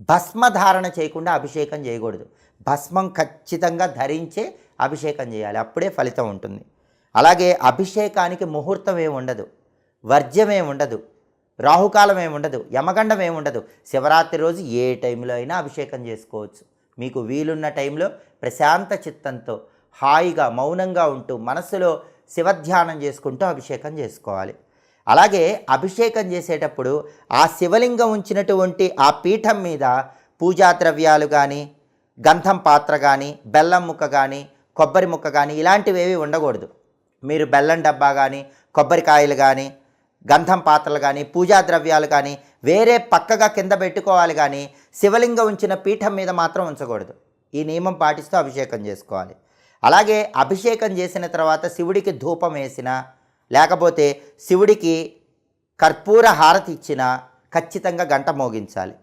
భస్మధారణ చేయకుండా అభిషేకం చేయకూడదు. భస్మం ఖచ్చితంగా ధరించే అభిషేకం చేయాలి, అప్పుడే ఫలితం ఉంటుంది. అలాగే అభిషేకానికి ముహూర్తం ఏమి ఉండదు, వర్జ్యం ఏమి ఉండదు, రాహుకాలం ఏమి ఉండదు, యమగండం ఏమి ఉండదు. శివరాత్రి రోజు ఏ టైంలో అయినా అభిషేకం చేసుకోవచ్చు. మీకు వీలున్న టైంలో ప్రశాంత చిత్తంతో హాయిగా మౌనంగా ఉంటూ మనసులో శివధ్యానం చేసుకుంటూ అభిషేకం చేసుకోవాలి. అలాగే అభిషేకం చేసేటప్పుడు ఆ శివలింగం ఉంచినటువంటి ఆ పీఠం మీద పూజా ద్రవ్యాలు కానీ, గంధం పాత్ర కానీ, బెల్లం ముక్క కానీ, కొబ్బరి ముక్క కానీ ఇలాంటివి ఏవి ఉండకూడదు. మీరు బెల్లం డబ్బా కానీ, కొబ్బరికాయలు కానీ, గంధం పాత్రలు కానీ, పూజా ద్రవ్యాలు కానీ వేరే పక్కగా కింద పెట్టుకోవాలి, కానీ శివలింగం ఉంచిన పీఠం మీద మాత్రం ఉంచకూడదు. ఈ నియమం పాటిస్తూ అభిషేకం చేసుకోవాలి. అలాగే అభిషేకం చేసిన తర్వాత శివుడికి ధూపం వేసినా, లేకపోతే శివుడికి కర్పూర హారతి ఇచ్చినా ఖచ్చితంగా గంట మోగించాలి.